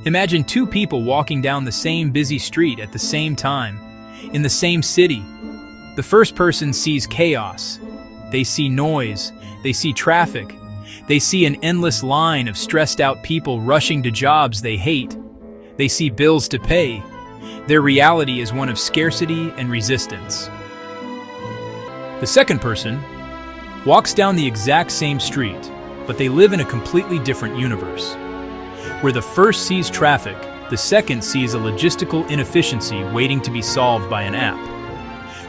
Imagine two people walking down the same busy street at the same time, in the same city. The first person sees chaos. They see noise. They see traffic. They see an endless line of stressed-out people rushing to jobs they hate. They see bills to pay. Their reality is one of scarcity and resistance. The second person walks down the exact same street, but they live in a completely different universe. Where the first sees traffic, the second sees a logistical inefficiency waiting to be solved by an app.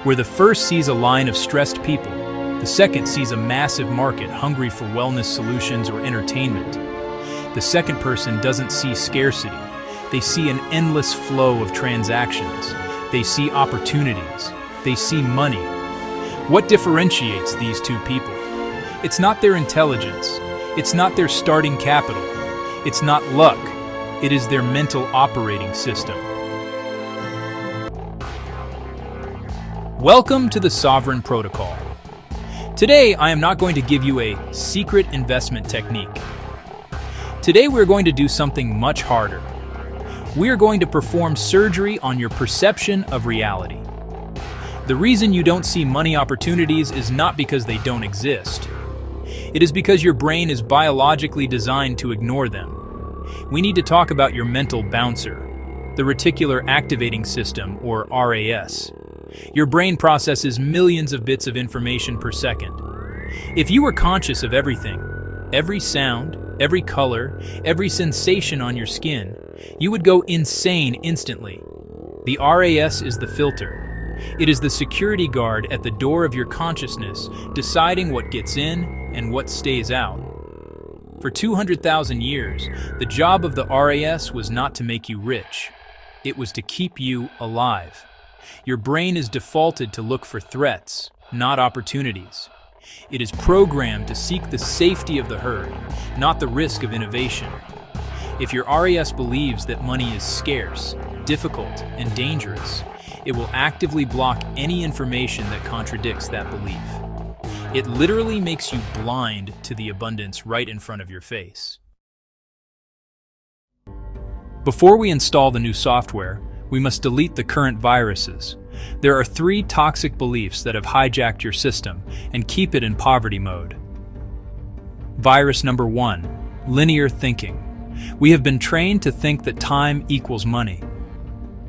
Where the first sees a line of stressed people, the second sees a massive market hungry for wellness solutions or entertainment. The second person doesn't see scarcity. They see an endless flow of transactions. They see opportunities. They see money. What differentiates these two people? It's not their intelligence. It's not their starting capital. It's not luck. It is their mental operating system. Welcome to the Sovereign Protocol. Today, I am not going to give you a secret investment technique. Today, we're going to do something much harder. We are going to perform surgery on your perception of reality. The reason you don't see money opportunities is not because they don't exist. It is because your brain is biologically designed to ignore them. We need to talk about your mental bouncer, the Reticular Activating System, or RAS. Your brain processes millions of bits of information per second. If you were conscious of everything, every sound, every color, every sensation on your skin, you would go insane instantly. The RAS is the filter. It is the security guard at the door of your consciousness, deciding what gets in and what stays out. For 200,000 years, the job of the RAS was not to make you rich. It was to keep you alive. Your brain is defaulted to look for threats, not opportunities. It is programmed to seek the safety of the herd, not the risk of innovation. If your RAS believes that money is scarce, difficult, and dangerous, it will actively block any information that contradicts that belief. It literally makes you blind to the abundance right in front of your face. Before we install the new software, we must delete the current viruses. There are 3 toxic beliefs that have hijacked your system and keep it in poverty mode. Virus number 1, linear thinking. We have been trained to think that time equals money.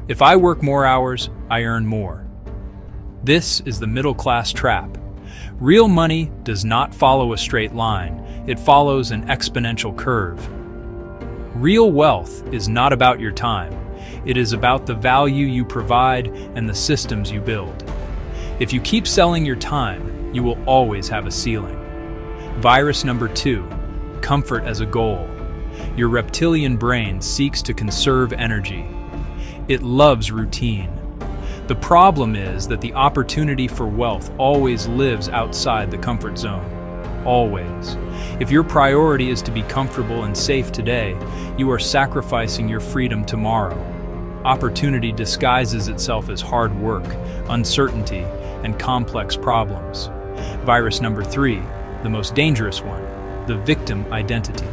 If I work more hours, I earn more. This is the middle-class trap. Real money does not follow a straight line. It follows an exponential curve. Real wealth is not about your time. It is about the value you provide and the systems you build. If you keep selling your time, you will always have a ceiling. Virus number 2, comfort as a goal. Your reptilian brain seeks to conserve energy. It loves routine. The problem is that the opportunity for wealth always lives outside the comfort zone. Always. If your priority is to be comfortable and safe today, you are sacrificing your freedom tomorrow. Opportunity disguises itself as hard work, uncertainty, and complex problems. Virus number 3, the most dangerous one, the victim identity.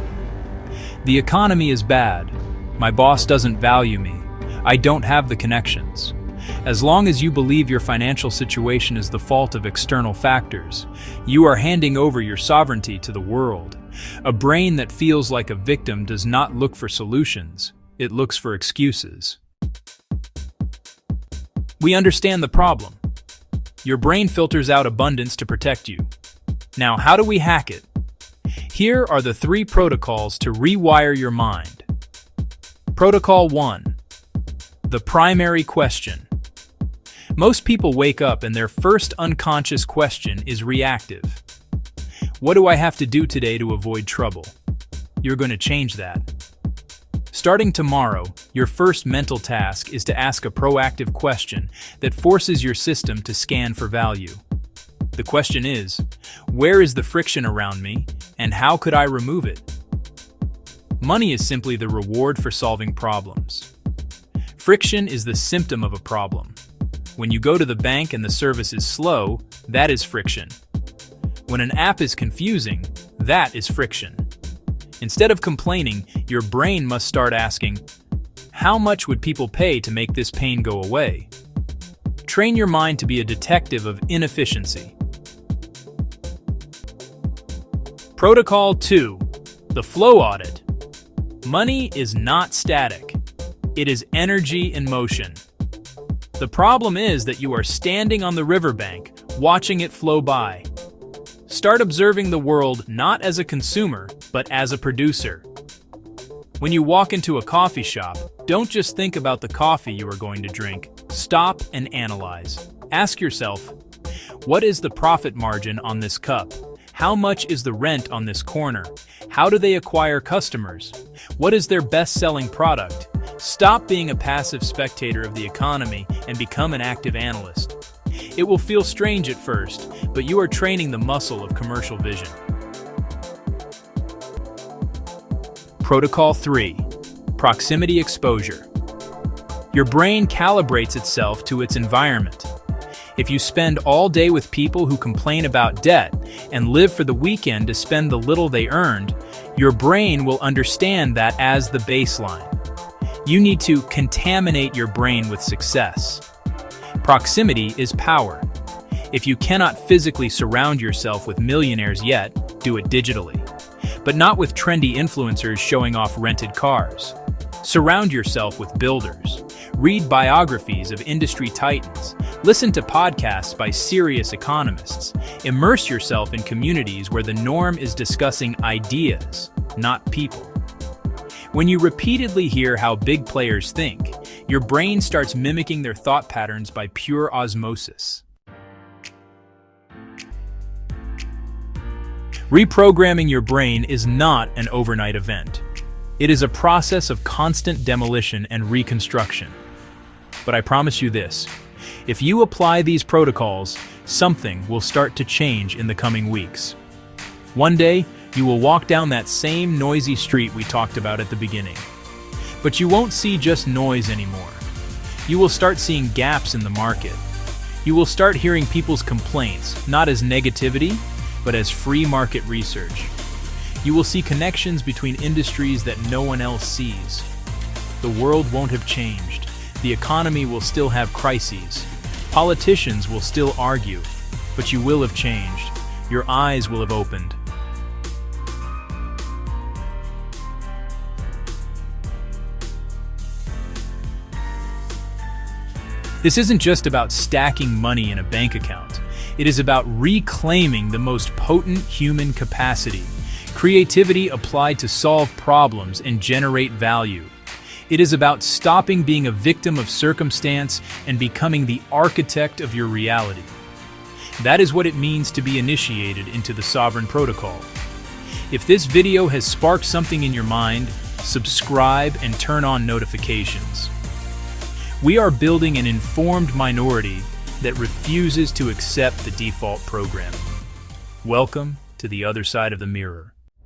The economy is bad. My boss doesn't value me. I don't have the connections. As long as you believe your financial situation is the fault of external factors, you are handing over your sovereignty to the world. A brain that feels like a victim does not look for solutions. It looks for excuses. We understand the problem. Your brain filters out abundance to protect you. Now, how do we hack it? Here are the 3 protocols to rewire your mind. Protocol 1. The primary question. Most people wake up and their first unconscious question is reactive. What do I have to do today to avoid trouble? You're going to change that. Starting tomorrow, your first mental task is to ask a proactive question that forces your system to scan for value. The question is, where is the friction around me, and how could I remove it? Money is simply the reward for solving problems. Friction is the symptom of a problem. When you go to the bank and the service is slow, that is friction. When an app is confusing, that is friction. Instead of complaining, your brain must start asking, How much would people pay to make this pain go away? Train your mind to be a detective of inefficiency. Protocol 2. The flow audit. Money is not static. It is energy in motion. The problem is that you are standing on the riverbank, watching it flow by. Start observing the world not as a consumer, but as a producer. When you walk into a coffee shop, don't just think about the coffee you are going to drink. Stop and analyze. Ask yourself, what is the profit margin on this cup? How much is the rent on this corner? How do they acquire customers? What is their best-selling product? Stop being a passive spectator of the economy and become an active analyst. It will feel strange at first, but you are training the muscle of commercial vision. Protocol 3. Proximity exposure. Your brain calibrates itself to its environment. If you spend all day with people who complain about debt and live for the weekend to spend the little they earned, your brain will understand that as the baseline. You need to contaminate your brain with success. Proximity is power. If you cannot physically surround yourself with millionaires yet, do it digitally. But not with trendy influencers showing off rented cars. Surround yourself with builders. Read biographies of industry titans. Listen to podcasts by serious economists. Immerse yourself in communities where the norm is discussing ideas, not people. When you repeatedly hear how big players think, your brain starts mimicking their thought patterns by pure osmosis. Reprogramming your brain is not an overnight event. It is a process of constant demolition and reconstruction. But I promise you this, if you apply these protocols, something will start to change in the coming weeks. One day, you will walk down that same noisy street we talked about at the beginning. But you won't see just noise anymore. You will start seeing gaps in the market. You will start hearing people's complaints, not as negativity, but as free market research. You will see connections between industries that no one else sees. The world won't have changed. The economy will still have crises. Politicians will still argue, but you will have changed. Your eyes will have opened. This isn't just about stacking money in a bank account. It is about reclaiming the most potent human capacity, creativity applied to solve problems and generate value. It is about stopping being a victim of circumstance and becoming the architect of your reality. That is what it means to be initiated into the Sovereign Protocol. If this video has sparked something in your mind, subscribe and turn on notifications. We are building an informed minority that refuses to accept the default program. Welcome to the other side of the mirror.